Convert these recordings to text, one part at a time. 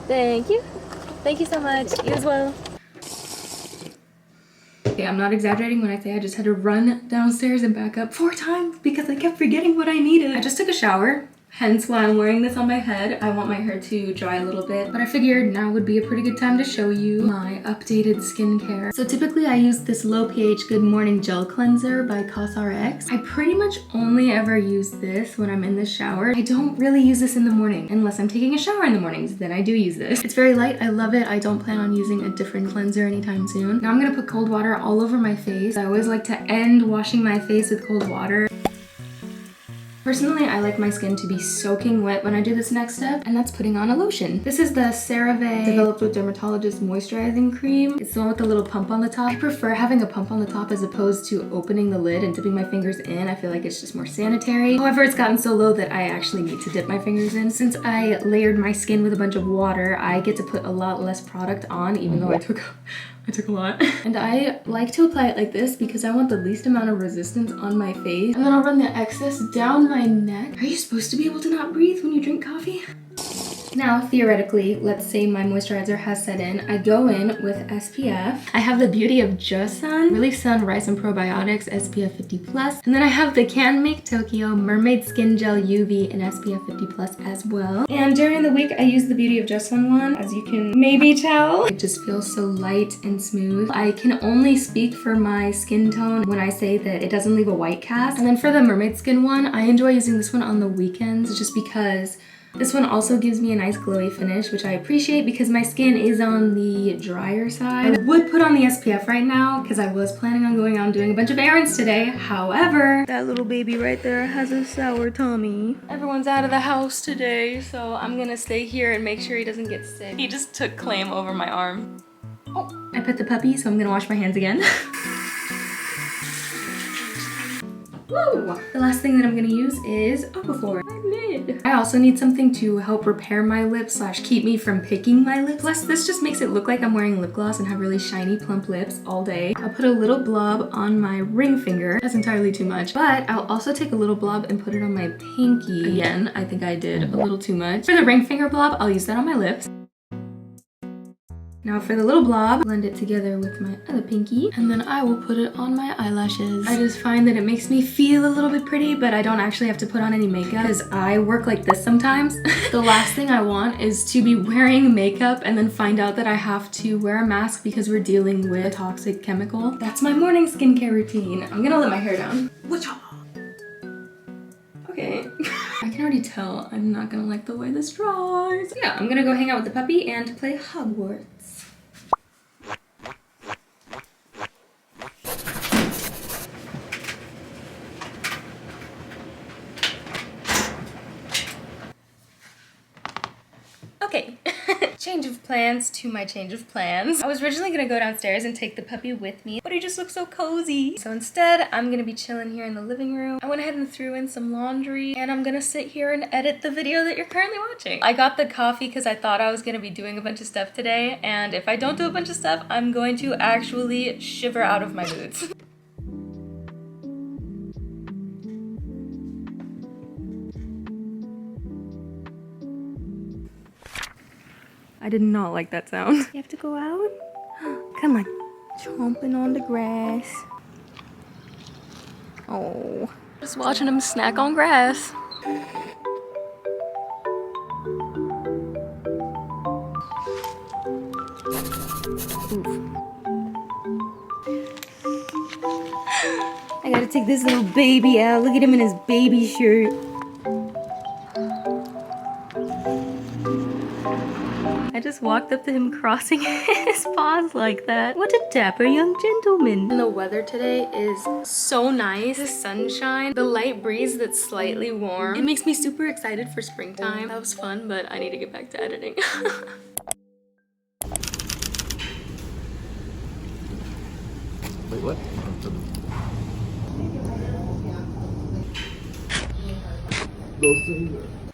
Thank you. Thank you so much. You as well. Okay, I'm not exaggerating when I say I just had to run downstairs and back up 4 times because I kept forgetting what I needed. I just took a shower. Hence why I'm wearing this on my head. I want my hair to dry a little bit, but I figured now would be a pretty good time to show you my updated skincare. So typically I use this low pH Good Morning Gel Cleanser by CosRx. I pretty much only ever use this when I'm in the shower. I don't really use this in the morning unless I'm taking a shower in the mornings, then I do use this. It's very light, I love it. I don't plan on using a different cleanser anytime soon. Now I'm gonna put cold water all over my face. I always like to end washing my face with cold water. Personally, I like my skin to be soaking wet when I do this next step, and that's putting on a lotion. This is the CeraVe developed with Dermatologist Moisturizing cream. It's the one with the little pump on the top. I prefer having a pump on the top as opposed to opening the lid and dipping my fingers in. I feel like it's just more sanitary. However, it's gotten so low that I actually need to dip my fingers in. Since I layered my skin with a bunch of water, I get to put a lot less product on, even though I took a lot. And I like to apply it like this because I want the least amount of resistance on my face. And then I'll run the excess down my neck. Are you supposed to be able to not breathe when you drink coffee? Now, theoretically, let's say my moisturizer has set in. I go in with SPF. I have the beauty of Just Sun, Relief Sun Rice and Probiotics SPF 50+. And then I have the Can Make Tokyo Mermaid Skin Gel UV in SPF 50+ as well. And during the week, I use the beauty of Just Sun one. As you can maybe tell, it just feels so light and smooth. I can only speak for my skin tone when I say that it doesn't leave a white cast. And then for the Mermaid Skin one, I enjoy using this one on the weekends just because this one also gives me a nice glowy finish, which I appreciate because my skin is on the drier side. I would put on the SPF right now because I was planning on going out and doing a bunch of errands today. However, that little baby right there has a sour tummy. Everyone's out of the house today, so I'm gonna stay here and make sure he doesn't get sick. He just took claim over my arm. Oh, I pet the puppy, so I'm gonna wash my hands again. Woo! The last thing that I'm gonna use is Aqua. My lid. I also need something to help repair my lips / keep me from picking my lips. Plus, this just makes it look like I'm wearing lip gloss and have really shiny, plump lips all day. I'll put a little blob on my ring finger. That's entirely too much. But I'll also take a little blob and put it on my pinky. Again, I think I did a little too much. For the ring finger blob, I'll use that on my lips. Now for the little blob, blend it together with my other pinky, and then I will put it on my eyelashes. I just find that it makes me feel a little bit pretty, but I don't actually have to put on any makeup because I work like this sometimes. The last thing I want is to be wearing makeup and then find out that I have to wear a mask because we're dealing with a toxic chemical. That's my morning skincare routine. I'm gonna let my hair down. Okay. I can already tell I'm not gonna like the way this dries. Yeah, I'm gonna go hang out with the puppy and play Hogwarts. Okay, change of plans to my change of plans. I was originally gonna go downstairs and take the puppy with me, but he just looks so cozy. So instead, I'm gonna be chilling here in the living room. I went ahead and threw in some laundry, and I'm gonna sit here and edit the video that you're currently watching. I got the coffee because I thought I was gonna be doing a bunch of stuff today, and if I don't do a bunch of stuff, I'm going to actually shiver out of my boots. I did not like that sound. You have to go out? Come on. Chomping on the grass. Oh. Just watching him snack on grass. Oof. I gotta take this little baby out. Look at him in his baby shirt. I just walked up to him crossing his paws like that. What a dapper young gentleman. And the weather today is so nice. The sunshine, the light breeze that's slightly warm. It makes me super excited for springtime. That was fun, but I need to get back to editing. Wait, what?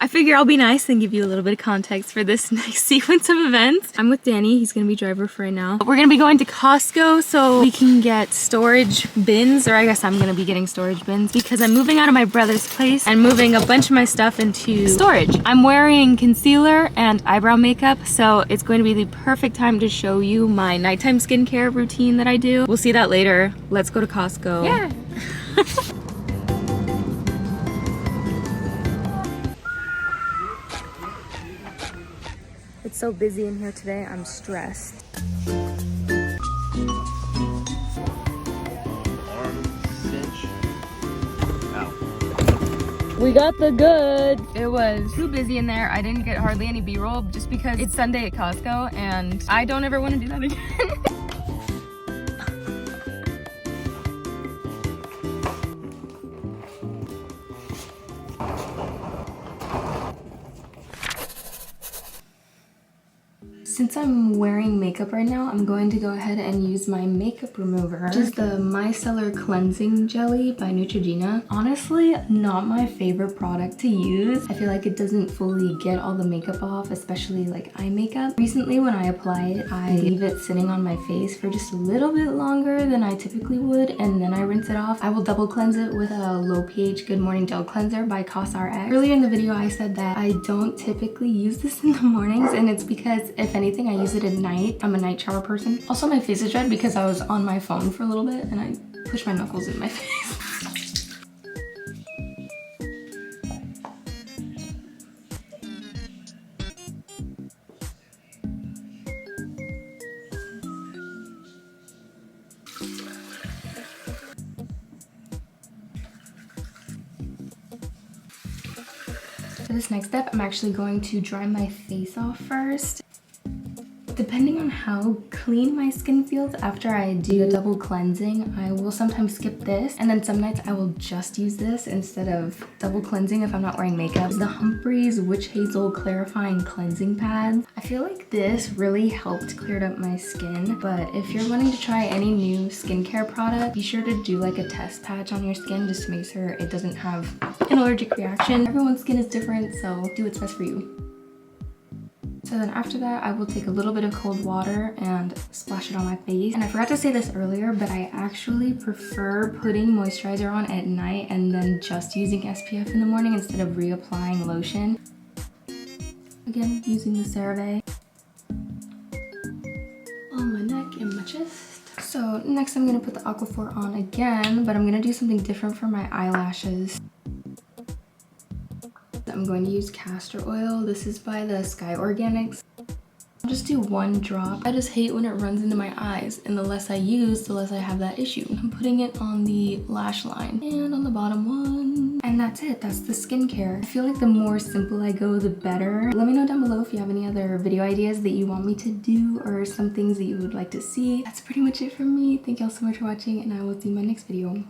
I figure I'll be nice and give you a little bit of context for this next sequence of events. I'm with Danny. He's gonna be driver for right now. We're gonna be going to Costco so we can get storage bins, or I guess I'm gonna be getting storage bins because I'm moving out of my brother's place and moving a bunch of my stuff into storage. I'm wearing concealer and eyebrow makeup, so it's going to be the perfect time to show you my nighttime skincare routine that I do. We'll see that later. Let's go to Costco. Yeah. It's so busy in here today, I'm stressed. We got the goods. It was too busy in there. I didn't get hardly any B-roll just because it's Sunday at Costco and I don't ever want to do that again. Since I'm wearing makeup right now, I'm going to go ahead and use my makeup remover, which is the Micellar Cleansing Jelly by Neutrogena. Honestly, not my favorite product to use. I feel like it doesn't fully get all the makeup off, especially like eye makeup. Recently, when I apply it, I leave it sitting on my face for just a little bit longer than I typically would, and then I rinse it off. I will double cleanse it with a low pH Good Morning Gel Cleanser by CosRx. Earlier in the video, I said that I don't typically use this in the mornings, and it's because if anything, I use it at night. I'm a night shower person. Also, my face is red because I was on my phone for a little bit and I pushed my knuckles in my face. For this next step, I'm actually going to dry my face off first. Depending on how clean my skin feels after I do a double cleansing, I will sometimes skip this, and then some nights I will just use this instead of double cleansing if I'm not wearing makeup. The Humphreys Witch Hazel Clarifying Cleansing Pads. I feel like this really helped clear up my skin, but if you're wanting to try any new skincare product, be sure to do like a test patch on your skin just to make sure it doesn't have an allergic reaction. Everyone's skin is different, so do what's best for you. So then after that, I will take a little bit of cold water and splash it on my face. And I forgot to say this earlier, but I actually prefer putting moisturizer on at night and then just using SPF in the morning instead of reapplying lotion. Again, using the CeraVe on my neck and my chest. So next I'm gonna put the Aqua on again, but I'm gonna do something different for my eyelashes. I'm going to use castor oil. This is by the Sky Organics. I'll just do one drop. I just hate when it runs into my eyes, and the less I use, the less I have that issue. I'm putting it on the lash line and on the bottom one. And that's it. That's the skincare. I feel like the more simple I go, the better. Let me know down below if you have any other video ideas that you want me to do or some things that you would like to see. That's pretty much it from me. Thank y'all so much for watching, and I will see you in my next video.